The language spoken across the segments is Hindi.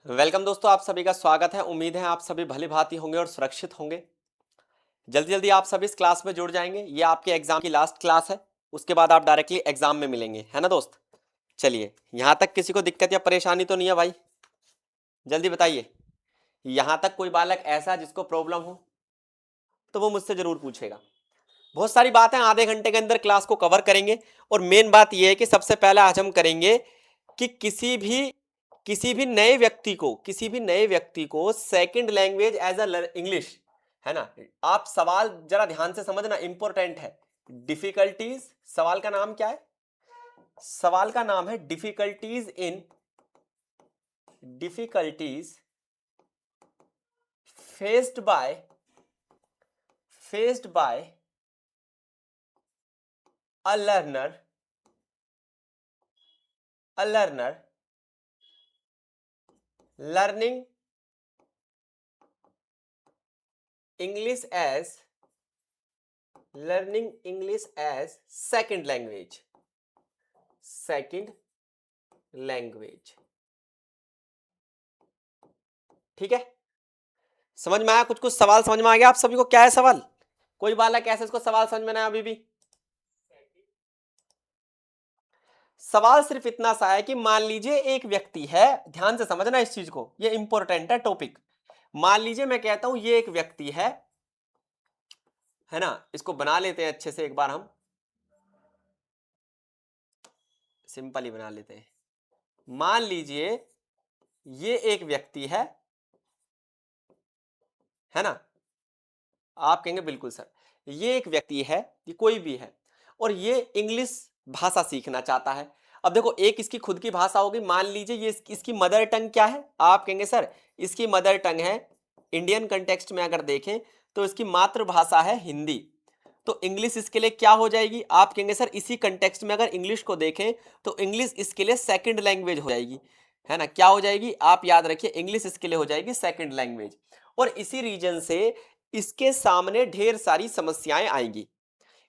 वेलकम दोस्तों, आप सभी का स्वागत है। उम्मीद है आप सभी भली भांति होंगे और सुरक्षित होंगे। जल्दी जल्दी आप सभी इस क्लास में जुड़ जाएंगे। ये आपके एग्जाम की लास्ट क्लास है, उसके बाद आप डायरेक्टली एग्जाम में मिलेंगे, है ना दोस्त। चलिए, यहाँ तक किसी को दिक्कत या परेशानी तो नहीं है भाई? जल्दी बताइए। यहाँ तक कोई बालक ऐसा जिसको प्रॉब्लम हो तो वो मुझसे जरूर पूछेगा। बहुत सारी बातें आधे घंटे के अंदर क्लास को कवर करेंगे। और मेन बात यह है कि सबसे पहले आज हम करेंगे कि किसी भी नए व्यक्ति को second language as a English, है ना। आप सवाल जरा ध्यान से समझना, इंपॉर्टेंट है। डिफिकल्टीज, सवाल का नाम क्या है? सवाल का नाम है difficulties faced bye a learner learning English as second language। ठीक है, समझ में आया? कुछ कुछ सवाल समझ में आ गया आप सभी को? क्या है सवाल? कोई बालक ऐसे इसको सवाल समझ में ना आया अभी भी? सवाल सिर्फ इतना सा है कि मान लीजिए एक व्यक्ति है, ध्यान से समझना इस चीज को, ये इंपॉर्टेंट है टॉपिक। मान लीजिए मैं कहता हूं ये एक व्यक्ति है ना। इसको बना लेते हैं अच्छे से एक बार, हम सिंपल ही बना लेते हैं। मान लीजिए ये एक व्यक्ति है ना। आप कहेंगे बिल्कुल सर, ये एक व्यक्ति है, ये कोई भी है, और ये इंग्लिश भाषा सीखना चाहता है। अब देखो, एक इसकी खुद की भाषा होगी। मान लीजिए ये इसकी मदर टंग क्या है? आप कहेंगे सर इसकी मदर टंग है, इंडियन कंटेक्स्ट में अगर देखें तो इसकी मातृभाषा है हिंदी। तो इंग्लिश इसके लिए क्या हो जाएगी? आप कहेंगे सर इसी कंटेक्स्ट में अगर इंग्लिश को देखें तो इंग्लिश इसके लिए सेकंड लैंग्वेज हो जाएगी, है ना। क्या हो जाएगी? आप याद रखिए, इंग्लिश इसके लिए हो जाएगी सेकंड लैंग्वेज। और इसी रीजन से इसके सामने ढेर सारी समस्याएं आएंगी।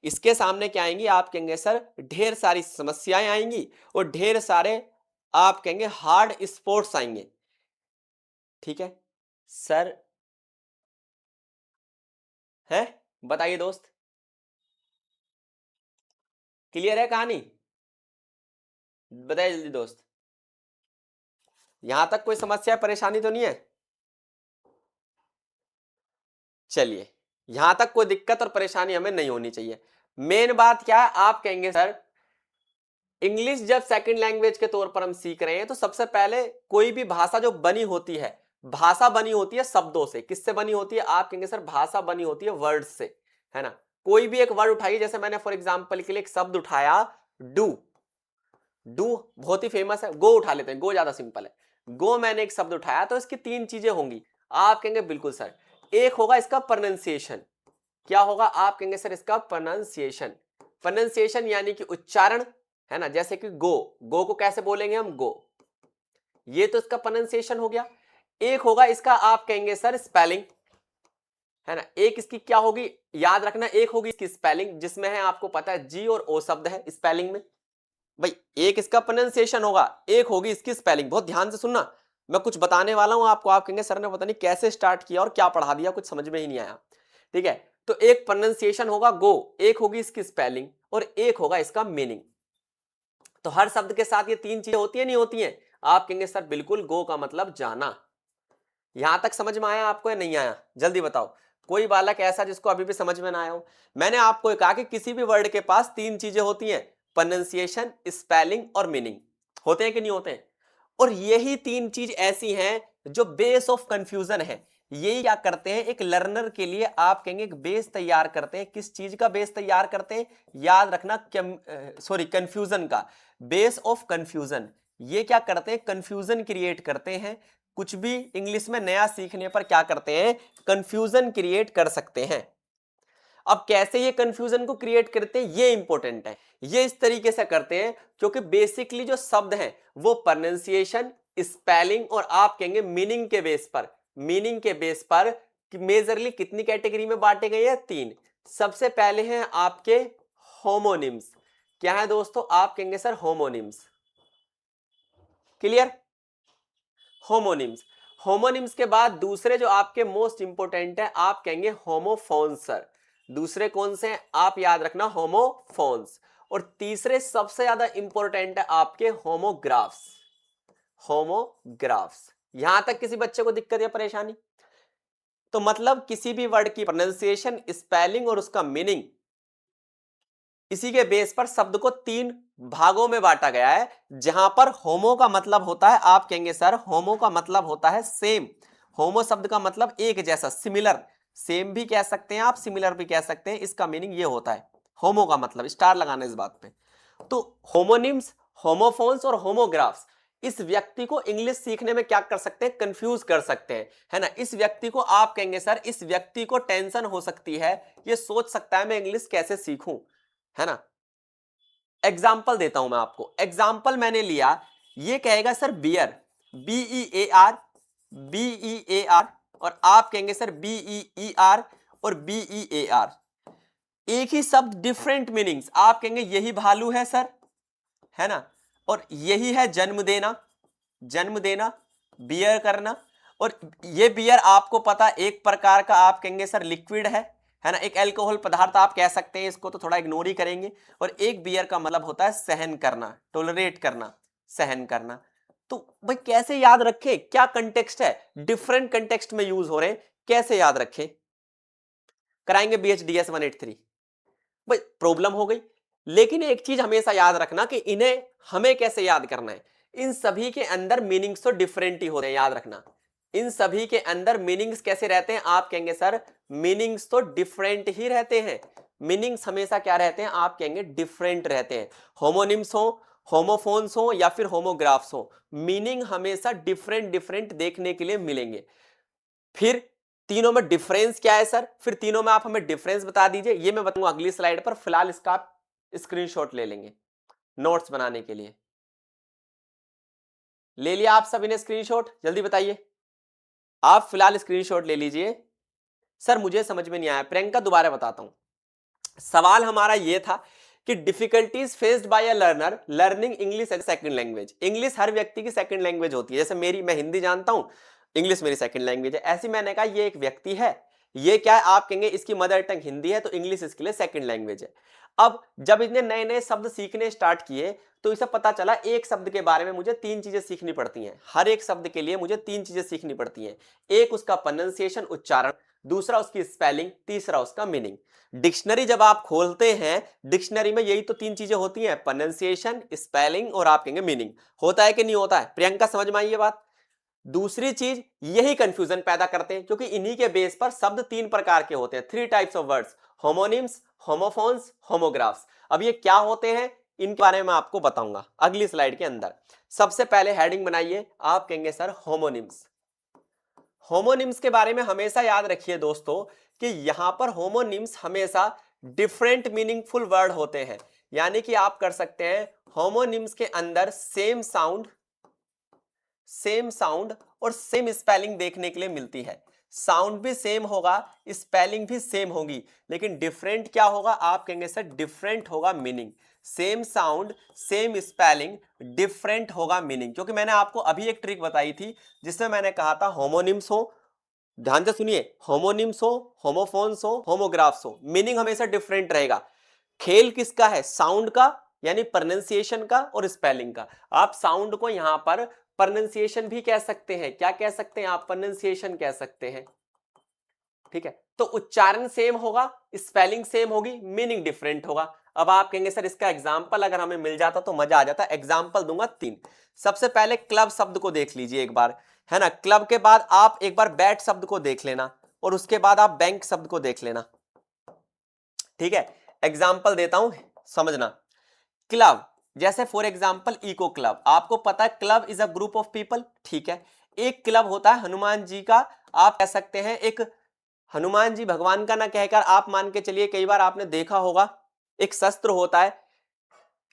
इसके सामने क्या आएंगी? आप कहेंगे सर ढेर सारी समस्याएं आएंगी और ढेर सारे आप कहेंगे हार्ड स्पोर्ट्स आएंगे। ठीक है सर, है? बताइए दोस्त, क्लियर है कहानी? बताइए जल्दी दोस्त। यहां तक कोई समस्या परेशानी तो नहीं है? चलिए, यहां तक कोई दिक्कत और परेशानी हमें नहीं होनी चाहिए। मेन बात क्या है? आप कहेंगे सर इंग्लिश जब सेकंड लैंग्वेज के तौर पर हम सीख रहे हैं तो सबसे पहले कोई भी भाषा जो बनी होती है, भाषा बनी होती है शब्दों से। किससे बनी होती है? आप कहेंगे सर भाषा बनी होती है वर्ड से, है ना। कोई भी एक वर्ड उठाइए, जैसे मैंने फॉर एग्जांपल के लिए एक शब्द उठाया डू। डू बहुत ही फेमस है। गो उठा लेते हैं, गो ज्यादा सिंपल है। गो मैंने एक शब्द उठाया तो इसकी तीन चीजें होंगी। आप कहेंगे बिल्कुल सर, एक होगा इसका प्रोनाउंसिएशन। क्या होगा? आप कहेंगे सर इसका प्रोनाउंसिएशन। प्रोनाउंसिएशन यानी कि उच्चारण, है ना। जैसे कि गो, गो को कैसे बोलेंगे हम? गो। ये तो इसका प्रोनाउंसिएशन हो गया। एक होगा इसका आप कहेंगे सर स्पेलिंग, है ना। एक इसकी क्या होगी? याद रखना, एक होगी इसकी स्पेलिंग जिसमें है आपको पता है जी और ओ शब्द है स्पेलिंग में। भाई एक इसका प्रोनाउंसिएशन होगा, एक होगी इसकी स्पेलिंग। बहुत ध्यान से सुनना, मैं कुछ बताने वाला हूं आपको। आप कहेंगे सर ने पता नहीं कैसे स्टार्ट किया और क्या पढ़ा दिया, कुछ समझ में ही नहीं आया। ठीक है, तो एक प्रोनाउंसिएशन होगा गो, एक होगी इसकी स्पेलिंग और एक होगा इसका मीनिंग। तो हर शब्द के साथ ये तीन चीजें होती है नहीं होती हैं? आप कहेंगे सर बिल्कुल, गो का मतलब जाना। यहां तक समझ में आया आपको या नहीं आया? जल्दी बताओ। कोई बालक ऐसा जिसको अभी भी समझ में ना आया हो? मैंने आपको कहा कि किसी भी वर्ड के पास तीन चीजें होती हैं, प्रोनाउंसिएशन, स्पेलिंग और मीनिंग। होते हैं कि नहीं होते हैं? और यही तीन चीज ऐसी हैं जो बेस ऑफ कंफ्यूजन है। ये क्या करते हैं? एक लर्नर के लिए आप कहेंगे एक बेस तैयार करते हैं। किस चीज का बेस तैयार करते हैं? याद रखना, कंफ्यूजन का, बेस ऑफ कंफ्यूजन। ये क्या करते हैं? कंफ्यूजन क्रिएट करते हैं। कुछ भी इंग्लिश में नया सीखने पर क्या करते हैं? कंफ्यूजन क्रिएट कर सकते हैं। अब कैसे ये कंफ्यूजन को क्रिएट करते हैं ये इंपॉर्टेंट है। ये इस तरीके से करते हैं क्योंकि बेसिकली जो शब्द हैं वो प्रोनाउंसिएशन, स्पेलिंग और आप कहेंगे मीनिंग के बेस पर मेजरली कितनी कैटेगरी में बांटे गए हैं? तीन। सबसे पहले हैं आपके होमोनिम्स। क्या है दोस्तों? आप कहेंगे sir homonyms. Clear? Homonyms. Homonyms के बाद दूसरे जो आपके मोस्ट इंपोर्टेंट है आप कहेंगे होमोफोन्स सर। दूसरे कौन से हैं आप याद रखना, होमोफोन्स। और तीसरे सबसे ज्यादा इंपॉर्टेंट है आपके होमोग्राफ्स। होमोग्राफ्स। यहां तक किसी बच्चे को दिक्कत या परेशानी? तो मतलब किसी भी वर्ड की प्रोनाउंसिएशन, स्पेलिंग और उसका मीनिंग, इसी के बेस पर शब्द को 3 भागों में बांटा गया है। जहां पर होमो का मतलब होता है, आप कहेंगे सर होमो का मतलब होता है सेम। होमो शब्द का मतलब एक जैसा, सिमिलर। सेम भी कह सकते हैं आप, सिमिलर भी कह सकते हैं, इसका मीनिंग ये होता है होमो का मतलब। स्टार लगाना इस बात पे। तो होमोनिम्स, होमोफोन्स और होमोग्राफ्स इस व्यक्ति को इंग्लिश सीखने में क्या कर सकते हैं, कंफ्यूज कर सकते हैं, है ना। इस व्यक्ति को आप कहेंगे सर, इस व्यक्ति को टेंशन हो सकती है, ये सोच सकता है मैं इंग्लिश कैसे सीखूं, है ना। एग्जाम्पल देता हूं मैं आपको। एग्जाम्पल मैंने लिया, ये कहेगा सर बियर, BEAR, BEAR, और आप कहेंगे सर BEER और BEAR। एक ही शब्द डिफरेंट मीनिंग्स। आप कहेंगे यही भालू है सर, है ना, और यही है जन्म देना, जन्म देना, बियर करना। और ये बियर आपको पता एक प्रकार का आप कहेंगे सर लिक्विड है ना, एक अल्कोहल पदार्थ आप कह सकते हैं, इसको तो थोड़ा इग्नोर ही करेंगे। और एक बियर का मतलब होता है सहन करना, टोलरेट करना, सहन करना। तो भाई कैसे याद रखें, क्या कंटेक्स्ट है, डिफरेंट कंटेक्स्ट में यूज हो रहे हैं, कैसे याद रखें? कराएंगे BHDS 183। भाई प्रॉब्लम हो गई। लेकिन एक चीज हमेशा याद रखना कि इन्हें हमें कैसे याद करना है। इन सभी के अंदर मीनिंग्स तो डिफरेंट ही होते हैं, याद रखना। इन सभी के अंदर मीनिंग्स कैसे रहते हैं, आप कहेंगे सर मीनिंग्स तो डिफरेंट ही रहते हैं। मीनिंग्स हमेशा क्या रहते हैं, आप कहेंगे डिफरेंट रहते हैं। होमोनिम्स हो, होमोफोन्स हो या फिर होमोग्राफ्स हो, मीनिंग हमेशा डिफरेंट डिफरेंट देखने के लिए मिलेंगे। फिर तीनों में डिफरेंस क्या है सर, फिर तीनों में आप हमें डिफरेंस बता दीजिए, ये मैं बताऊंगा अगली स्लाइड पर। फिलहाल इसका आप स्क्रीनशॉट ले लेंगे नोट्स बनाने के लिए। ले लिया आप सभी ने स्क्रीनशॉट? जल्दी बताइए। आप फिलहाल स्क्रीनशॉट ले लीजिए। सर मुझे समझ में नहीं आया, प्रियंका दोबारा बताता हूं। सवाल हमारा यह था कि difficulties faced by a learner learning English as second language. English हर व्यक्ति की सेकंड लैंग्वेज होती है। जैसे मेरी, मैं हिंदी जानता हूं, इंग्लिश मेरी सेकंड लैंग्वेज है। ऐसी मैंने कहा ये एक व्यक्ति है, ये क्या है, आप कहेंगे इसकी मदर टंग हिंदी है, तो इंग्लिश इसके लिए सेकंड लैंग्वेज है। अब जब इसने नए नए शब्द सीखने स्टार्ट किए तो इसे पता चला एक शब्द के बारे में मुझे 3 चीजें सीखनी पड़ती हैं। हर एक शब्द के लिए मुझे 3 चीजें सीखनी पड़ती हैं। एक उसका प्रोनाउंसिएशन, उच्चारण, दूसरा उसकी स्पेलिंग, तीसरा उसका मीनिंग। डिक्शनरी जब आप खोलते हैं, डिक्शनरी में यही तो 3 चीजें होती हैं, प्रोनाउंसिएशन, स्पेलिंग और आप कहेंगे मीनिंग। होता है कि नहीं होता है? प्रियंका समझ में आई ये बात? दूसरी चीज, यही कंफ्यूजन पैदा करते हैं क्योंकि इन्हीं के बेस पर शब्द 3 प्रकार के होते हैं, 3 types of words, homonyms, homophones, homographs. अब ये क्या होते हैं इनके बारे में आपको बताऊंगा अगली स्लाइड के अंदर। सबसे पहले हेडिंग बनाइए, आप कहेंगे सर होमोनिम्स। होमोनिम्स के बारे में हमेशा याद रखिए दोस्तों कि यहां पर होमोनिम्स हमेशा डिफरेंट मीनिंगफुल वर्ड होते हैं। यानी कि आप कर सकते हैं होमोनिम्स के अंदर सेम साउंड और सेम स्पेलिंग देखने के लिए मिलती है। साउंड भी सेम होगा, स्पेलिंग भी सेम होगी, लेकिन डिफरेंट क्या होगा, आप कहेंगे सर डिफरेंट होगा meaning. Same sound, same spelling, different होगा मीनिंग। क्योंकि मैंने आपको अभी एक ट्रिक बताई थी जिसमें मैंने कहा था होमोनिम्स हो, ध्यान से सुनिए, होमोनिम्स हो, होमोफोन्स हो, होमोग्राफ्स हो, मीनिंग हमेशा डिफरेंट रहेगा। खेल किसका है, साउंड का, यानी प्रोनाउंसिएशन का और स्पेलिंग का। आप साउंड को यहां पर प्रोनाउंसिएशन भी कह सकते हैं। क्या कह सकते हैं आप, प्रोनाउंसिएशन कह सकते हैं, ठीक है। तो उच्चारण सेम होगा, स्पेलिंग सेम होगी, मीनिंग डिफरेंट होगा। अब आप कहेंगे सर इसका एग्जाम्पल अगर हमें मिल जाता तो मजा आ जाता। एग्जाम्पल दूंगा 3। सबसे पहले क्लब शब्द को देख लीजिए एक बार, है ना। क्लब के बाद आप एक बार बैट शब्द को देख लेना और उसके बाद आप बैंक शब्द को देख लेना, ठीक है। एग्जाम्पल देता हूं, समझना। क्लब, जैसे फॉर एग्जाम्पल इको क्लब, आपको पता है club is a group of people, ठीक है। एक क्लब होता है हनुमान जी का, आप कह सकते हैं एक, हनुमान जी भगवान का ना कहकर आप मान के चलिए, कई बार आपने देखा होगा एक शस्त्र होता है,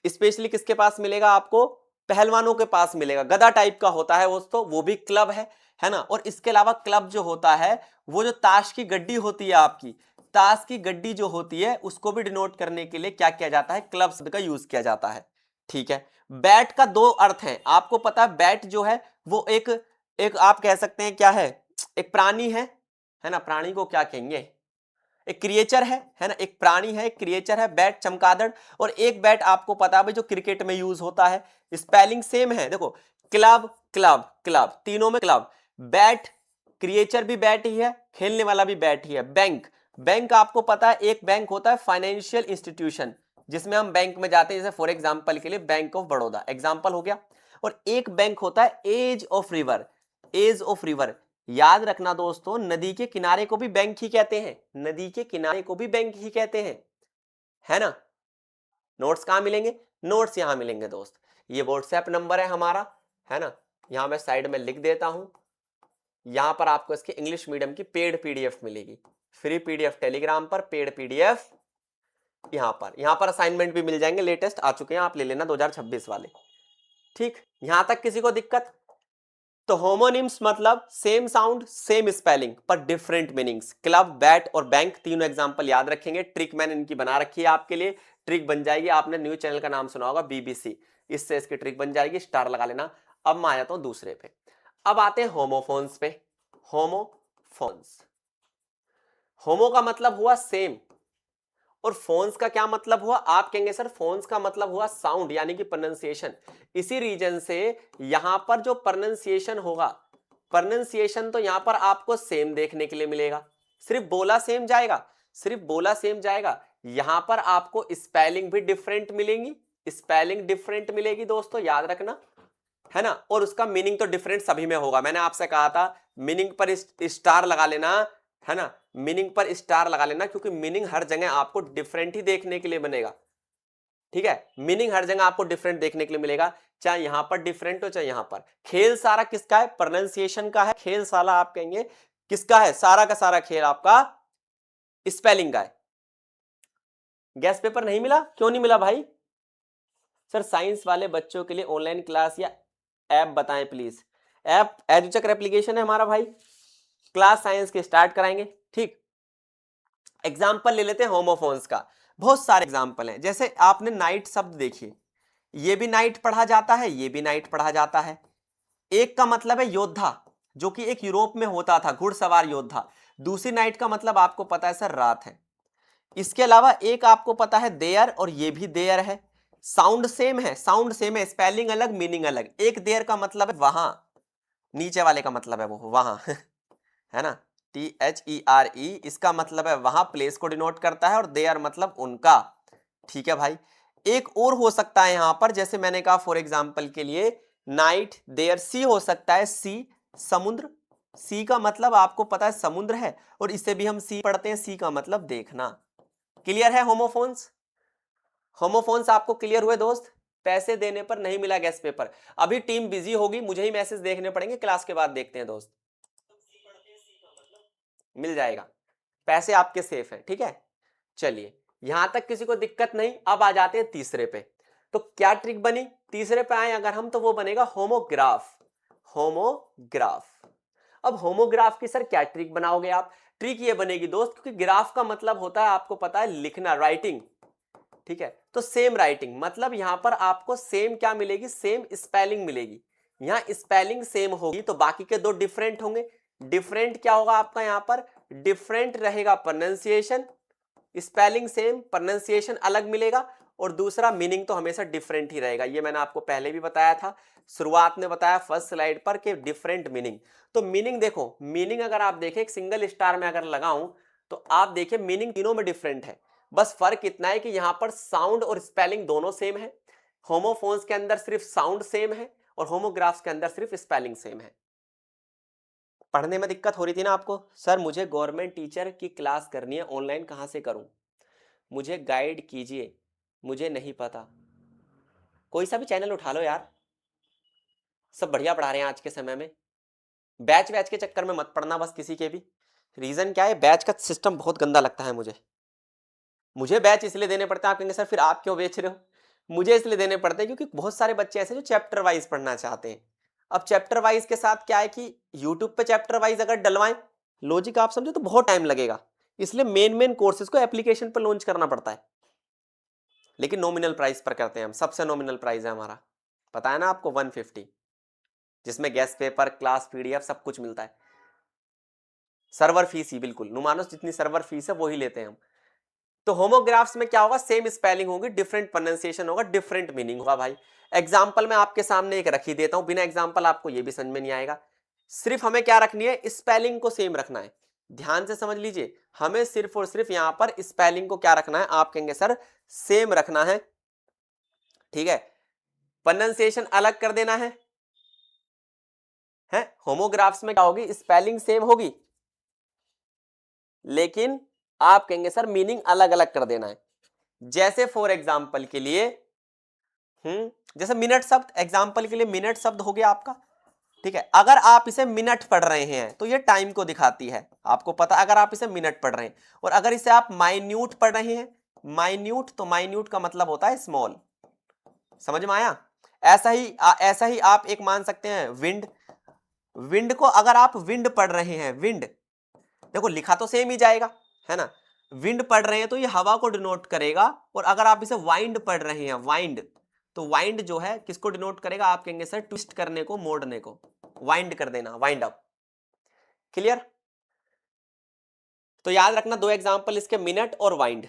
स्पेशली किसके पास मिलेगा आपको, पहलवानों के पास मिलेगा, गदा टाइप का होता है वो भी क्लब है ना। और इसके अलावा क्लब जो होता है वो जो ताश की गड्डी होती है आपकी, ताश की गड्डी जो होती है उसको भी डिनोट करने के लिए क्या किया जाता है, क्लब शब्द का यूज किया जाता है, ठीक है। बैट का 2 अर्थ है, आपको पता है बैट जो है वो एक एक आप कह सकते हैं क्या है, एक प्राणी है ना, प्राणी को क्या कहेंगे, एक क्रिएचर है ना, एक प्राणी है, एक क्रिएचर है, बैट चमगादड़, और एक बैट आपको पता है जो क्रिकेट में यूज होता है, स्पेलिंग सेम है, देखो क्लब क्लब क्लब, तीनों में क्लब, बैट क्रिएचर भी बैट ही है, खेलने वाला भी बैट ही है। बैंक, बैंक आपको पता है एक बैंक होता है फाइनेंशियल इंस्टीट्यूशन, जिसमें हम बैंक में जाते हैं, जैसे फॉर एग्जांपल के लिए बैंक ऑफ बड़ौदा एग्जांपल हो गया। और एक बैंक होता है edge of river, edge of river, याद रखना दोस्तों, नदी के किनारे को भी बैंक ही कहते हैं, नदी के किनारे को भी बैंक ही कहते हैं, है ना। नोट्स कहां मिलेंगे, नोट्स यहां मिलेंगे दोस्त, ये व्हाट्सएप नंबर है हमारा, है ना, यहां मैं साइड में लिख देता हूं। यहां पर आपको इसके इंग्लिश मीडियम की पेड पीडीएफ मिलेगी, फ्री पीडीएफ टेलीग्राम पर, पेड पीडीएफ यहां पर असाइनमेंट भी मिल जाएंगे, लेटेस्ट आ चुके हैं, आप ले लेना 2026 वाले। ठीक, यहां तक किसी को दिक्कत? तो होमोनिम्स मतलब सेम साउंड सेम स्पेलिंग पर डिफरेंट मीनिंग्स, क्लब बैट और बैंक, तीनों एग्जांपल याद रखेंगे। ट्रिक मैंने इनकी बना रखी है आपके लिए, ट्रिक बन जाएगी, आपने न्यूज चैनल का नाम सुना होगा बीबीसी, इससे इसकी ट्रिक बन जाएगी, स्टार लगा लेना। अब मैं आ जाता हूं दूसरे पे, अब आते हैं होमोफोन्स पे। होमोफोन्स, होमो का मतलब हुआ सेम, और फोन्स का क्या मतलब हुआ, आप कहेंगे सर फोन्स का मतलब हुआ साउंड यानी कि प्रोनाउंसिएशन, इसी रीजन से यहां पर जो प्रोनाउंसिएशन होगा, प्रोनाउंसिएशन तो यहां पर आपको सेम देखने के लिए मिलेगा, सिर्फ बोला सेम जाएगा, सिर्फ बोला सेम जाएगा, यहां पर आपको स्पेलिंग भी डिफरेंट मिलेंगी, स्पेलिंग डिफरेंट मिलेगी दोस्तों, याद रखना, है ना। और उसका मीनिंग तो डिफरेंट सभी में होगा, मैंने आपसे कहा था मीनिंग पर स्टार लगा लेना, है ना, मीनिंग पर स्टार लगा लेना, क्योंकि मीनिंग हर जगह आपको डिफरेंट ही देखने के लिए बनेगा, ठीक है, मीनिंग हर जगह आपको डिफरेंट देखने के लिए मिलेगा, चाहे यहां पर डिफरेंट हो चाहे यहां पर। खेल सारा किसका है, प्रोनाउंसिएशन का है, खेल सारा आप कहेंगे किसका है, सारा का सारा खेल आपका स्पेलिंग का है। गैस पेपर नहीं मिला, क्यों नहीं मिला भाई? सर साइंस वाले बच्चों के लिए ऑनलाइन क्लास या ऐप बताएं प्लीज। ऐप एजुचक्र एप्लीकेशन है हमारा भाई, क्लास साइंस के स्टार्ट कराएंगे, ठीक। एग्जाम्पल ले लेते हैं होमोफोन्स का, बहुत सारे एग्जाम्पल हैं, जैसे आपने नाइट शब्द देखिए, ये भी नाइट पढ़ा जाता है, ये भी नाइट पढ़ा जाता है। एक का मतलब है योद्धा, जो कि एक यूरोप में होता था, घुड़सवार योद्धा। दूसरी नाइट का मतलब आपको पता है सर रात है। इसके अलावा एक आपको पता है देयर, और ये भी देयर है, साउंड सेम है, साउंड सेम है, स्पेलिंग अलग मीनिंग अलग। एक देयर का मतलब है वहां, नीचे वाले का मतलब है वो वहां है ना, THERE, इसका मतलब है वहां, प्लेस को डिनोट करता है, और देयर मतलब उनका, ठीक है भाई। एक और हो सकता है यहां पर, जैसे मैंने कहा फॉर एग्जांपल के लिए नाइट देयर सी हो सकता है, सी समुद्र, सी का मतलब आपको पता है समुद्र है, और इसे भी हम सी पढ़ते हैं, सी का मतलब देखना। क्लियर है होमोफोन्स? होमोफोन्स आपको क्लियर हुए दोस्त? पैसे देने पर नहीं मिला गैस पेपर, अभी टीम बिजी होगी, मुझे ही मैसेज देखने पड़ेंगे, क्लास के बाद देखते हैं दोस्त, मिल जाएगा, पैसे आपके सेफ है, ठीक है। चलिए यहां तक किसी को दिक्कत नहीं, अब आ जाते हैं तीसरे पे। तो क्या ट्रिक बनी, तीसरे पे आए अगर हम, तो वो बनेगा होमोग्राफ, होमोग्राफ। अब होमोग्राफ की सर क्या ट्रिक बनाओगे आप? ट्रिक ये बनेगी दोस्त, क्योंकि ग्राफ का मतलब होता है आपको पता है लिखना, राइटिंग, ठीक है, तो सेम राइटिंग मतलब यहां पर आपको सेम क्या मिलेगी, सेम स्पेलिंग मिलेगी। यहां स्पेलिंग सेम होगी तो बाकी के दो डिफरेंट होंगे, डिफरेंट क्या होगा आपका यहां पर, डिफरेंट रहेगा प्रोनाउंसिएशन, स्पेलिंग सेम प्रोनाउंसिएशन अलग मिलेगा, और दूसरा मीनिंग तो हमेशा डिफरेंट ही रहेगा, ये मैंने आपको पहले भी बताया था, शुरुआत में बताया फर्स्ट स्लाइड पर कि डिफरेंट मीनिंग। तो मीनिंग देखो, मीनिंग अगर आप देखें एक सिंगल स्टार में अगर लगाऊं, तो आप देखिए मीनिंग तीनों में डिफरेंट है, बस फर्क इतना है कि यहां पर साउंड और स्पेलिंग दोनों सेम है। होमोफोन्स के अंदर सिर्फ साउंड सेम है, और होमोग्राफ्स के अंदर सिर्फ स्पेलिंग सेम है। पढ़ने में दिक्कत हो रही थी ना आपको, सर मुझे गवर्नमेंट टीचर की क्लास करनी है ऑनलाइन, कहां से करूं, मुझे गाइड कीजिए, मुझे नहीं पता। कोई सा भी चैनल उठा लो यार, सब बढ़िया पढ़ा रहे हैं आज के समय में, बैच बैच के चक्कर में मत पढ़ना बस किसी के भी। रीजन क्या है, बैच का सिस्टम बहुत गंदा लगता है मुझे बैच इसलिए देने पड़ते हैं, आप कहेंगे सर फिर आप क्यों बेच रहे हो, मुझे इसलिए देने पड़ते हैं क्योंकि बहुत सारे बच्चे ऐसे जो चैप्टर वाइज पढ़ना चाहते हैं। अब चैप्टर वाइज के साथ क्या है कि यूट्यूब पे चैप्टर वाइज अगर डलवाएं, लॉजिक आप समझो तो बहुत टाइम लगेगा, इसलिए मेन कोर्सेज को एप्लीकेशन पर लॉन्च करना पड़ता है, लेकिन नॉमिनल प्राइस पर करते हैं हम, सबसे नॉमिनल प्राइस है हमारा, पता है ना आपको 150, जिसमें गेस्ट पेपर, क्लास पीडीएफ सब कुछ मिलता है। सर्वर फीस ही, बिल्कुल नुमानस जितनी सर्वर फीस है वो ही लेते हैं हम। तो होमोग्राफ्स में क्या होगा, सेम स्पेलिंग होगी, डिफरेंट प्रोनाउंसिएशन होगा, डिफरेंट मीनिंग होगा भाई। एग्जाम्पल मैं आपके सामने एक रख ही देता हूं, बिना एग्जाम्पल आपको ये भी समझ में नहीं आएगा। सिर्फ हमें क्या रखनी है, स्पेलिंग को सेम रखना है। ध्यान से समझ लीजिए, हमें सिर्फ और सिर्फ यहां पर स्पेलिंग को क्या रखना है, आप कहेंगे सर सेम रखना है, ठीक है। प्रोनाउंसिएशन अलग कर देना है। होमोग्राफ्स में क्या होगी, स्पेलिंग सेम होगी, लेकिन आप कहेंगे सर मीनिंग अलग अलग कर देना है। जैसे फॉर एग्जाम्पल के लिए जैसे मिनट शब्द, एग्जाम्पल के लिए मिनट शब्द हो गया आपका, ठीक है। अगर आप इसे मिनट पढ़ रहे हैं तो ये टाइम को दिखाती है, आपको पता, अगर आप इसे मिनट पढ़ रहे हैं। और अगर इसे आप माइन्यूट पढ़ रहे हैं, माइन्यूट, तो माइन्यूट का मतलब होता है स्मॉल, समझ में आया। ऐसा ही आप एक मान सकते हैं विंड। विंड को अगर आप विंड पढ़ रहे हैं, विंड देखो लिखा तो सेम ही जाएगा, है ना। विंड पढ़ रहे हैं तो ये हवा को डिनोट करेगा। और अगर आप इसे वाइंड पढ़ रहे हैं, वाइंड, तो वाइंड जो है किसको डिनोट करेगा, आप कहेंगे सर ट्विस्ट करने को, मोड़ने को, वाइंड कर देना, वाइंड अप। क्लियर। तो याद रखना दो एग्जांपल इसके, मिनट और वाइंड।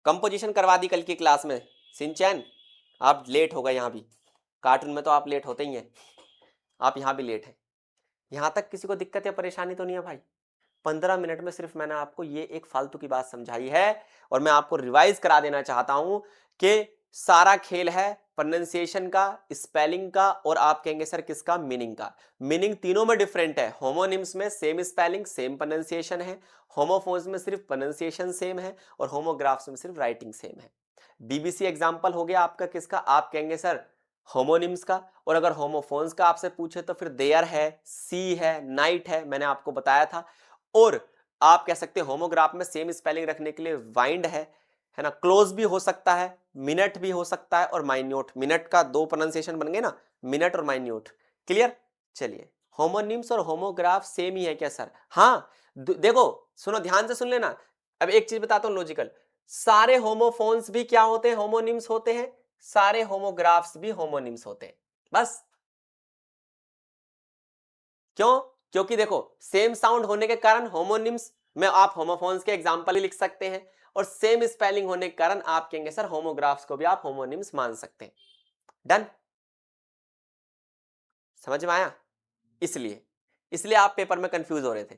कंपोजिशन करवा दी कल की क्लास में, सिंचैन आप लेट हो गए, यहां भी कार्टून में तो आप लेट होते ही हैं, आप यहां भी लेट है। यहां तक किसी को दिक्कत या परेशानी तो नहीं है भाई। 15 मिनट में सिर्फ मैंने आपको ये एक फालतू की बात समझाई है, और मैं आपको रिवाइज करा देना चाहता हूं कि सारा खेल है प्रोनाउंसिएशन का, स्पेलिंग का, और आप कहेंगे सर किसका, मीनिंग का। मीनिंग तीनों में डिफरेंट है। होमोनिम्स में सेम स्पेलिंग सेम प्रोनाउंसिएशन है, होमोफोन्स में सिर्फ प्रोनाउंसिएशन सेम है, और होमोग्राफ्स में सिर्फ राइटिंग सेम है। बीबीसी एग्जाम्पल हो गया आपका किसका, आप कहेंगे सर होमोनिम्स का। और अगर होमोफोन्स का आपसे पूछे तो फिर देयर है, सी है, नाइट है, मैंने आपको बताया था। और आप कह सकते हैं होमोग्राफ में सेम स्पेलिंग रखने के लिए वाइंड है ना। क्लोज भी हो सकता है, मिनट भी हो सकता है, और माइन्यूट, मिनट का दो प्रोनाउंसिएशन बन गए ना, मिनट और माइन्यूट। क्लियर। चलिए, होमोनिम्स और होमोग्राफ सेम ही है क्या सर, हाँ। देखो सुनो, ध्यान से सुन लेना। अब एक चीज बताता हूं लॉजिकल, सारे होमोफोन्स भी क्या होते हैं, होमोनिम्स होते हैं, सारे होमोग्राफ्स भी होमोनिम्स होते हैं, बस। क्यों, क्योंकि देखो सेम साउंड होने के कारण होमोनिम्स में आप होमोफोन्स के एग्जांपल ही लिख सकते हैं, और सेम स्पेलिंग होने के कारण आप कहेंगे सर होमोग्राफ्स को भी आप होमोनिम्स मान सकते हैं। डन, समझ में आया। इसलिए इसलिए आप पेपर में कंफ्यूज हो रहे थे।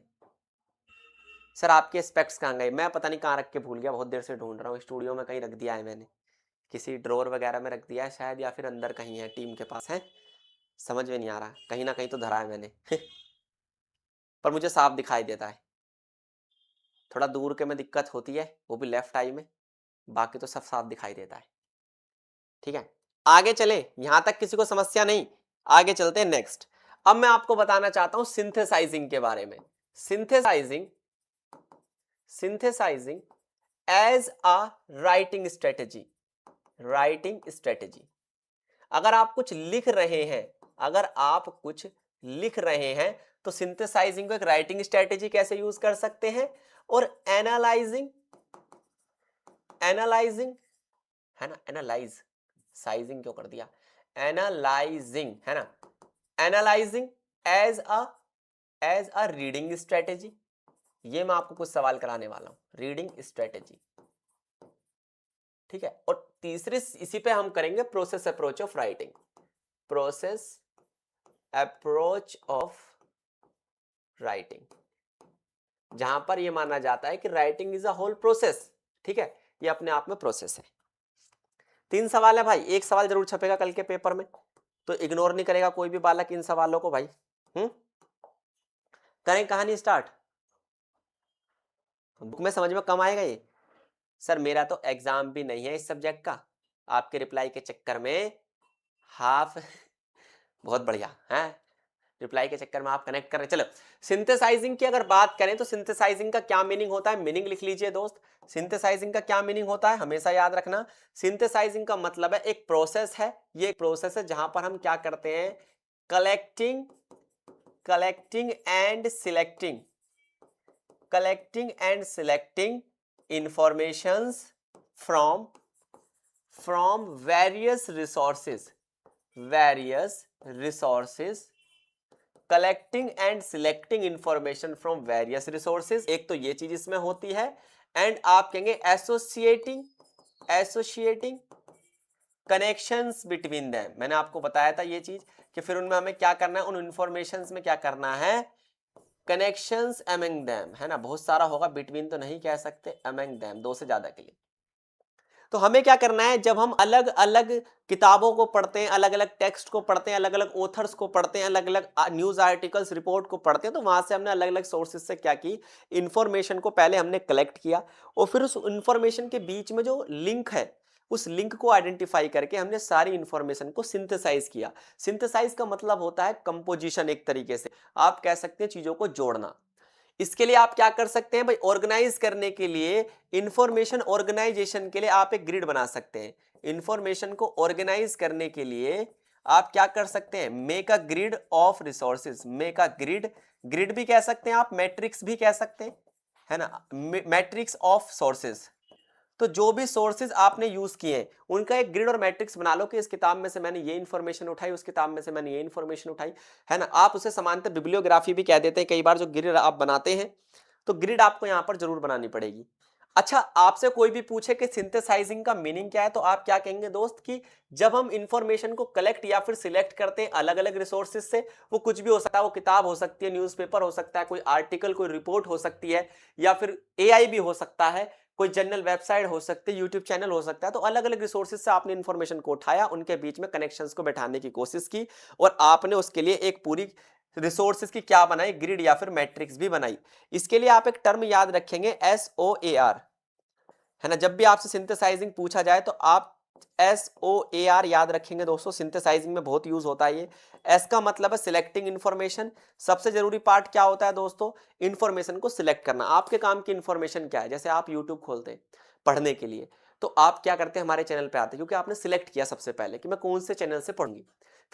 सर आपके स्पेक्ट्स कहां गए, मैं पता नहीं कहां रख के भूल गया, बहुत देर से ढूंढ रहा हूं, स्टूडियो में कहीं रख दिया है मैंने, किसी ड्रॉर वगैरह में रख दिया है शायद, या फिर अंदर कहीं है, टीम के पास है, समझ में नहीं आ रहा, कहीं ना कहीं तो धरा है मैंने पर मुझे साफ दिखाई देता है। थोड़ा दूर के में दिक्कत होती है, वो भी लेफ्ट आई में, बाकी तो सब साफ दिखाई देता है। ठीक है, आगे चले, यहां तक किसी को समस्या नहीं, आगे चलते हैं नेक्स्ट। अब मैं आपको बताना चाहता हूं सिंथेसाइजिंग के बारे में। Synthesising, synthesising as a writing strategy, writing strategy. अगर आप कुछ लिख रहे हैं, अगर आप कुछ लिख रहे हैं तो सिंथेसाइजिंग को एक राइटिंग स्ट्रेटेजी कैसे यूज कर सकते हैं। और एनालाइजिंग, एनालाइजिंग है ना, एनालाइज, साइजिंग क्यों कर दिया, एनालाइजिंग है ना, analysing as a reading strategy. ये मैं आपको कुछ सवाल कराने वाला हूं, रीडिंग स्ट्रेटेजी, ठीक है। और तीसरे इसी पे हम करेंगे process approach of writing, process approach of writing, जहां पर यह माना जाता है कि writing is a whole process, ठीक है, ये अपने आप में प्रोसेस है। 3 सवाल है भाई, एक सवाल जरूर छपेगा कल के पेपर में, तो इग्नोर नहीं करेगा कोई भी बालक इन सवालों को भाई। करें कहानी स्टार्ट, बुक में समझ में कम आएगा ये। सर मेरा तो एग्जाम भी नहीं है इस सब्जेक्ट का, आपके रिप्लाई के चक्कर में हाफ बहुत बढ़िया है, रिप्लाई के चक्कर में आप कनेक्ट कर रहे। चलो, सिंथेसाइजिंग की अगर बात करें तो सिंथेसाइजिंग का क्या मीनिंग होता है, मीनिंग लिख लीजिए दोस्त। सिंथेसाइजिंग का क्या मीनिंग होता है, हमेशा याद रखना, सिंथेसाइजिंग का मतलब है एक प्रोसेस है, ये एक प्रोसेस है जहां पर हम क्या करते हैं, collecting, collecting and selecting, collecting and selecting informations from various resources, various resources, collecting and selecting information from various resources, एक तो ये चीज इसमें होती है। एंड आप कहेंगे एसोसिएटिंग कनेक्शंस बिटवीन देम, मैंने आपको बताया था ये चीज कि फिर उनमें हमें क्या करना है, उन इंफॉर्मेशंस में क्या करना है, कनेक्शंस अमंग देम, है ना। बहुत सारा होगा, बिटवीन तो नहीं कह सकते, अमंग देम, दो से ज्यादा के लिए। तो हमें क्या करना है, जब हम अलग अलग किताबों को पढ़ते हैं, अलग अलग टेक्स्ट को पढ़ते हैं, अलग अलग ऑथर्स को पढ़ते हैं, अलग अलग न्यूज आर्टिकल्स रिपोर्ट को पढ़ते हैं, तो वहां से हमने अलग अलग सोर्सेज से क्या की, इंफॉर्मेशन को पहले हमने कलेक्ट किया, और फिर उस इंफॉर्मेशन के बीच में जो लिंक है, उस लिंक को आइडेंटिफाई करके हमने सारी इंफॉर्मेशन को सिंथेसाइज किया। सिंथेसाइज का मतलब होता है कंपोजिशन, एक तरीके से आप कह सकते हैं चीजों को जोड़ना। इसके लिए आप क्या कर सकते हैं भाई, ऑर्गेनाइज करने के लिए, इंफॉर्मेशन ऑर्गेनाइजेशन के लिए आप एक ग्रिड बना सकते हैं। इंफॉर्मेशन को ऑर्गेनाइज करने के लिए आप क्या कर सकते हैं, make a grid of resources, make a grid, grid भी कह सकते हैं आप, मैट्रिक्स भी कह सकते हैं, है ना, मैट्रिक्स ऑफ सोर्सेज। तो जो भी सोर्सेज आपने यूज किए हैं उनका एक ग्रिड और मैट्रिक्स बना लो कि इस किताब में से मैंने ये इन्फॉर्मेशन उठाई, उस किताब में से मैंने ये इन्फॉर्मेशन उठाई, है ना। आप उसे समांतर बिब्लियोग्राफी भी कह देते हैं कई बार, जो ग्रिड आप बनाते हैं, तो ग्रिड आपको यहां पर जरूर बनानी पड़ेगी। अच्छा, आपसे कोई भी पूछे कि सिंथेसाइजिंग का मीनिंग क्या है, तो आप क्या कहेंगे दोस्त, कि जब हम इंफॉर्मेशन को कलेक्ट या फिर सिलेक्ट करते हैं अलग अलग रिसोर्सेज से, वो कुछ भी हो सकता है, वो किताब हो सकती है, न्यूज़पेपर हो सकता है, कोई आर्टिकल, कोई रिपोर्ट हो सकती है, या फिर एआई भी हो सकता है, कोई जनरल वेबसाइट हो सकती है, यूट्यूब चैनल हो सकता है। तो अलग अलग रिसोर्सेज से आपने इंफॉर्मेशन को उठाया, उनके बीच में कनेक्शंस को बैठाने की कोशिश की, और आपने उसके लिए एक पूरी रिसोर्सेज की क्या बनाई, ग्रिड या फिर मैट्रिक्स भी बनाई। इसके लिए आप एक टर्म याद रखेंगे, SOAR, है ना। जब भी आपसे सिंथेसाइजिंग पूछा जाए तो आप SOAR याद रखेंगे दोस्तों, सिंथेसाइजिंग में बहुत यूज होता है ये। एस का मतलब है सिलेक्टिंग इंफॉर्मेशन, सबसे जरूरी पार्ट क्या होता है दोस्तों, इंफॉर्मेशन को सिलेक्ट करना। आपके काम की इंफॉर्मेशन क्या है, जैसे आप यूट्यूब खोलते हैं पढ़ने के लिए, तो आप क्या करते हैं, हमारे चैनल पे आते हैं क्योंकि आपने सिलेक्ट किया सबसे पहले कि मैं कौन से चैनल से पढ़ूंगी।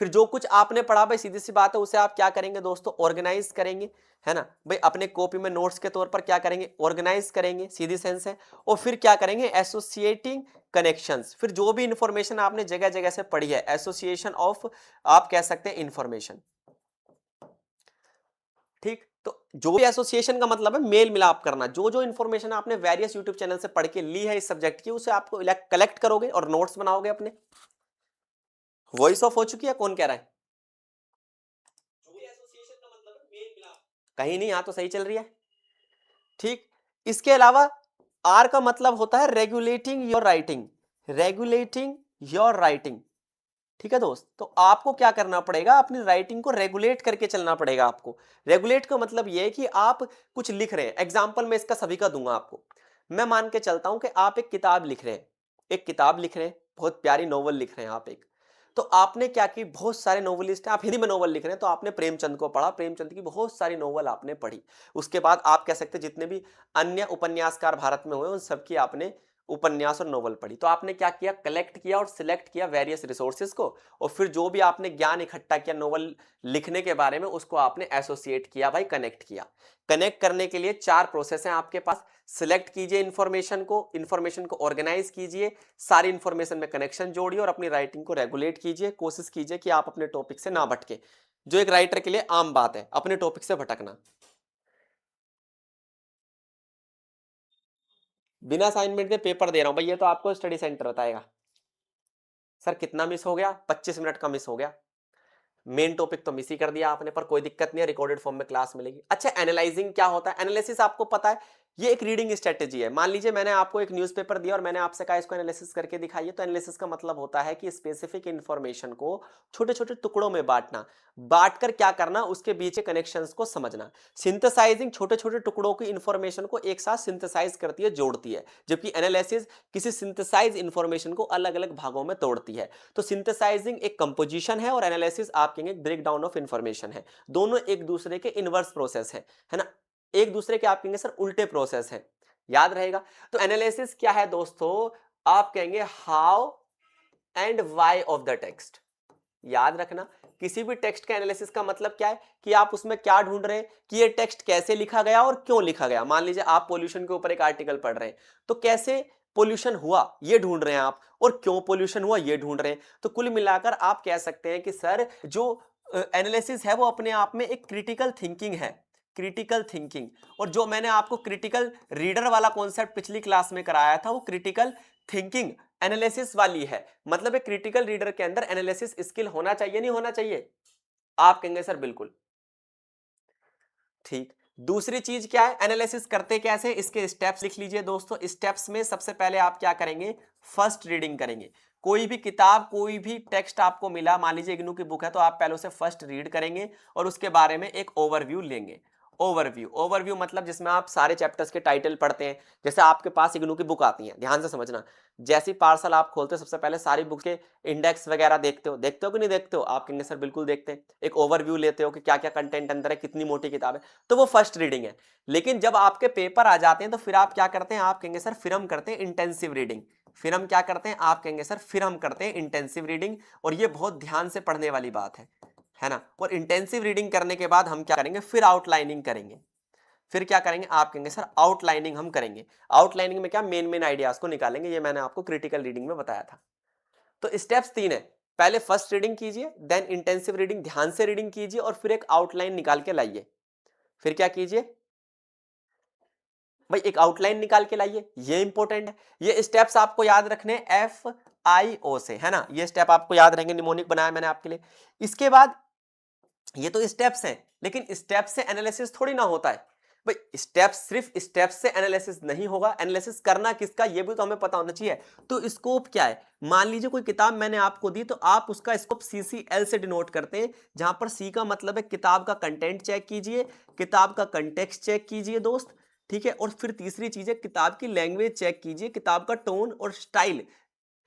फिर जो कुछ आपने पढ़ा भाई, सीधी सी बात है, उसे आप क्या करेंगे दोस्तों, ऑर्गेनाइज करेंगे, है ना भाई, अपने कॉपी में नोट्स के तौर पर क्या करेंगे, ऑर्गेनाइज करेंगे, सीधी सेंस है। और फिर क्या करेंगे, एसोसिएटिंग कनेक्शंस, फिर जो भी इंफॉर्मेशन आपने जगह जगह से पढ़ी है, एसोसिएशन ऑफ, आप कह सकते हैं इंफॉर्मेशन, ठीक। तो जो भी एसोसिएशन का मतलब है मेल मिलाप करना, जो जो इंफॉर्मेशन आपने वेरियस यूट्यूब चैनल से पढ़ के ली है इस सब्जेक्ट की, उसे आपको कलेक्ट करोगे और नोट्स बनाओगे अपने। वॉइस ऑफ हो चुकी है, कौन कह रहा है, जो भी एसोसिएशन का मतलब है मेल मिलाप, कहीं नहीं, यहां तो सही चल रही है, ठीक। इसके अलावा आर का मतलब होता है regulating your writing, regulating your writing, ठीक है दोस्त। तो आपको क्या करना पड़ेगा, अपनी राइटिंग को रेगुलेट करके चलना पड़ेगा आपको। रेगुलेट का मतलब यह है कि आप कुछ लिख रहे हैं, एग्जाम्पल मैं इसका सभी का दूंगा आपको। मैं मान के चलता हूं कि आप एक किताब लिख रहे हैं, एक किताब लिख रहे हैं, बहुत प्यारी नोवेल लिख रहे हैं आप एक। तो आपने क्या की, बहुत सारे नोवेलिस्ट हैं, आप हिंदी में नोवेल लिख रहे हैं, तो आपने प्रेमचंद को पढ़ा, प्रेमचंद की बहुत सारी नोवेल आपने पढ़ी। उसके बाद आप कह सकते हैं जितने भी अन्य उपन्यासकार भारत में हुए उन सबकी आपने उपन्यास और नोवेल पढ़ी। तो आपने क्या किया, कलेक्ट किया और सिलेक्ट किया वेरियस रिसोर्सेज को, और फिर जो भी आपने ज्ञान इकट्ठा किया नोवेल लिखने के बारे में, उसको आपने एसोसिएट किया भाई, कनेक्ट किया। कनेक्ट करने के लिए 4 प्रोसेस हैं आपके पास। सिलेक्ट कीजिए इंफॉर्मेशन को ऑर्गेनाइज कीजिए, सारी इंफॉर्मेशन में कनेक्शन जोड़िए और अपनी राइटिंग को रेगुलेट कीजिए। कोशिश कीजिए कि आप अपने टॉपिक से ना भटके, जो एक राइटर के लिए आम बात है, अपने टॉपिक से भटकना। बिना असाइनमेंट के पेपर दे रहा हूं भाई, ये तो आपको स्टडी सेंटर बताएगा। सर कितना मिस हो गया, 25 मिनट का मिस हो गया, मेन टॉपिक तो मिस ही कर दिया आपने, पर कोई दिक्कत नहीं है, रिकॉर्डेड फॉर्म में क्लास मिलेगी। अच्छा, एनालाइजिंग क्या होता है, एनालिसिस आपको पता है, ये एक रीडिंग स्ट्रेटेजी है। मान लीजिए मैंने आपको एक न्यूज़पेपर दिया और मैंने आपसे कहा इसको एनालिसिस करके दिखाइए, तो एनालिसिस का मतलब होता है कि स्पेसिफिक इंफॉर्मेशन को छोटे छोटे टुकड़ों में बांटना, बांटकर क्या करना, उसके बीच के कनेक्शंस को समझना। सिंथेसाइजिंग छोटे छोटे टुकड़ों की इंफॉर्मेशन को एक साथ सिंथेसाइज करती है, जोड़ती है, जबकि एनालिसिस किसी सिंथेसाइज इंफॉर्मेशन को अलग अलग भागों में तोड़ती है। तो सिंथेसाइजिंग एक कंपोजिशन है और एनालिसिस आप कहेंगे ब्रेक डाउन ऑफ इंफॉर्मेशन है। दोनों एक दूसरे के इनवर्स प्रोसेस है ना, एक दूसरे के आप कहेंगे सर उल्टे प्रोसेस है, याद रहेगा। तो एनालिसिस क्या है दोस्तों, आप कहेंगे how and why of the text. याद रखना, किसी भी टेक्स्ट का एनालिसिस का मतलब क्या है, कि आप उसमें क्या ढूंढ रहे हैं, कि ये टेक्स्ट कैसे लिखा गया और क्यों लिखा गया। मान लीजिए आप पोल्यूशन के ऊपर एक आर्टिकल पढ़ रहे हैं, तो कैसे पोल्यूशन हुआ ये ढूंढ रहे हैं आप, और क्यों पोल्यूशन हुआ ये ढूंढ रहे हैं। तो कुल मिलाकर आप कह सकते हैं कि सर जो एनालिसिस है वो अपने आप में एक क्रिटिकल थिंकिंग है, क्रिटिकल थिंकिंग। और जो मैंने आपको क्रिटिकल रीडर वाला कॉन्सेप्ट पिछली क्लास में कराया था वो क्रिटिकल थिंकिंग एनालिसिस वाली है। मतलब एक क्रिटिकल रीडर के अंदर एनालिसिस स्किल होना चाहिए, नहीं होना चाहिए? आप कहेंगे सर बिल्कुल ठीक। दूसरी चीज क्या है, एनालिसिस करते कैसे, इसके स्टेप्स लिख लीजिए दोस्तों। स्टेप्स में सबसे पहले आप क्या करेंगे, फर्स्ट रीडिंग करेंगे। कोई भी किताब, कोई भी टेक्स्ट आपको मिला, मान लीजिए इग्नू की बुक है, तो आप पहले उसे फर्स्ट रीड करेंगे और उसके बारे में एक ओवरव्यू लेंगे। ओवरव्यू, ओवरव्यू मतलब जिसमें आप सारे चैप्टर्स के टाइटल पढ़ते हैं। जैसे आपके पास इग्नू की बुक आती है, ध्यान से समझना, जैसी पार्सल आप खोलते हो सबसे पहले सारी बुक के इंडेक्स वगैरह देखते हो कि नहीं देखते हो? आप कहेंगे सर बिल्कुल देखते हैं। एक ओवरव्यू लेते हो कि क्या क्या कंटेंट अंदर है, कितनी मोटी किताब है, तो वो फर्स्ट रीडिंग है। लेकिन जब आपके पेपर आ जाते हैं तो फिर आप क्या करते हैं, आप कहेंगे सर फिर हम करते हैं इंटेंसिव रीडिंग। फिर हम क्या करते हैं, आप कहेंगे सर फिर हम करते हैं इंटेंसिव रीडिंग। और ये बहुत ध्यान से पढ़ने वाली बात है ना। और इंटेंसिव रीडिंग करने के बाद हम क्या करेंगे, फिर आउटलाइनिंग करेंगे। फिर क्या करेंगे, आप कहेंगे सर आउटलाइनिंग हम करेंगे। आउटलाइनिंग में क्या, मेन मेन आइडियाज को निकालेंगे। ये मैंने आपको क्रिटिकल रीडिंग में बताया था। तो स्टेप्स 3 है, पहले फर्स्ट रीडिंग कीजिए, देन इंटेंसिव रीडिंग, ध्यान से रीडिंग कीजिए और फिर एक आउटलाइन निकाल के लाइए। फिर क्या कीजिए भाई, एक आउटलाइन निकाल के लाइए, ये इंपॉर्टेंट है। ये स्टेप्स आपको याद रखने FIO से, है ना। ये स्टेप आपको याद रहेंगे, निमोनिक बनाया मैंने आपके लिए। इसके बाद ये तो स्टेप्स हैं, लेकिन स्टेप्स से एनालिसिस थोड़ी ना होता है भाई। स्टेप्स, सिर्फ स्टेप्स से एनालिसिस नहीं होगा। एनालिसिस करना किसका ये भी तो हमें पता होना चाहिए। तो स्कोप क्या है, मान लीजिए कोई किताब मैंने आपको दी, तो आप उसका स्कोप CCL से डिनोट करते हैं, जहां पर C का मतलब है किताब का कंटेंट चेक कीजिए, किताब का कंटेक्स्ट चेक कीजिए दोस्त, ठीक है। और फिर तीसरी चीज है किताब की लैंग्वेज चेक कीजिए, किताब का टोन और स्टाइल,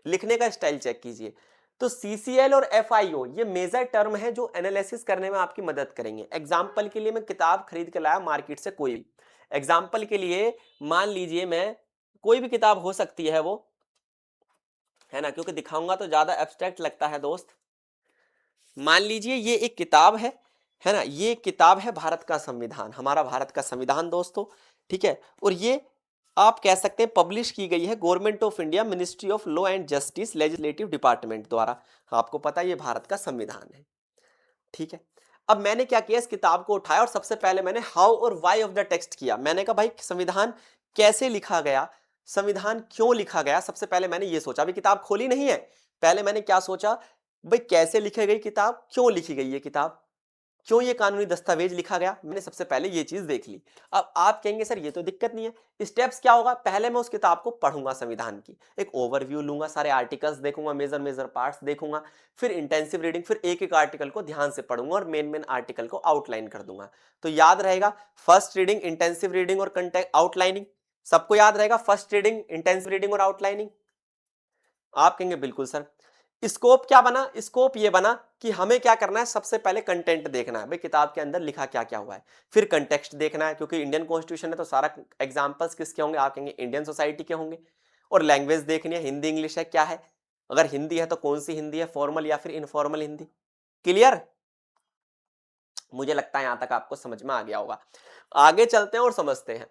लिखने का स्टाइल चेक कीजिए। तो CCL और FIO ये मेजर टर्म है जो एनालिसिस करने में आपकी मदद करेंगे। एग्जाम्पल के लिए मैं किताब खरीद के लाया मार्केट से, कोई भी एग्जाम्पल के लिए मान लीजिए, मैं कोई भी किताब हो सकती है वो, है ना, क्योंकि दिखाऊंगा तो ज्यादा एब्स्ट्रैक्ट लगता है दोस्त। मान लीजिए ये एक किताब है ना, ये किताब है भारत का संविधान, हमारा भारत का संविधान दोस्तों, ठीक है। और ये आप कह सकते हैं पब्लिश की गई है government of India, ministry of law and justice, legislative department द्वारा। आपको पता है ये भारत का संविधान है, ठीक है। अब मैंने क्या किया, इस किताब को उठाया और सबसे पहले मैंने हाउ और व्हाई ऑफ द टेक्स्ट किया। मैंने कहा भाई संविधान कैसे लिखा गया, संविधान क्यों लिखा गया। सबसे पहले मैंने ये सोचा, अभी किताब खोली नहीं है, पहले मैंने क्या सोचा भाई, कैसे लिखी गई किताब, क्यों लिखी गई ये किताब, क्यों ये कानूनी दस्तावेज लिखा गया। मैंने सबसे पहले ये चीज देख ली। अब आप कहेंगे सर ये तो दिक्कत नहीं है। स्टेप्स क्या होगा, पहले मैं उस किताब को पढ़ूंगा, संविधान की एक ओवरव्यू लूंगा, सारे आर्टिकल्स देखूंगा, मेजर मेजर पार्ट्स देखूंगा। फिर इंटेंसिव रीडिंग, फिर एक एक आर्टिकल को ध्यान से पढ़ूंगा और मेन मेन आर्टिकल को आउटलाइन कर दूंगा। तो याद रहेगा, फर्स्ट रीडिंग, इंटेंसिव रीडिंग और आउटलाइनिंग, सबको याद रहेगा, फर्स्ट रीडिंग, इंटेंसिव रीडिंग और आउटलाइनिंग। आप कहेंगे बिल्कुल सर। स्कोप क्या बना, स्कोप ये बना कि हमें क्या करना है, सबसे पहले कंटेंट देखना है भाई, किताब के अंदर लिखा क्या क्या हुआ है। फिर कंटेक्स्ट देखना है, क्योंकि इंडियन कॉन्स्टिट्यूशन है तो सारा एग्जांपल्स किसके होंगे, आप कहेंगे इंडियन सोसाइटी के होंगे। और लैंग्वेज देखनी है, हिंदी इंग्लिश है क्या है, अगर हिंदी है तो कौन सी हिंदी है, फॉर्मल या फिर इनफॉर्मल हिंदी। क्लियर, मुझे लगता है यहां तक आपको समझ में आ गया होगा। आगे चलते हैं और समझते हैं।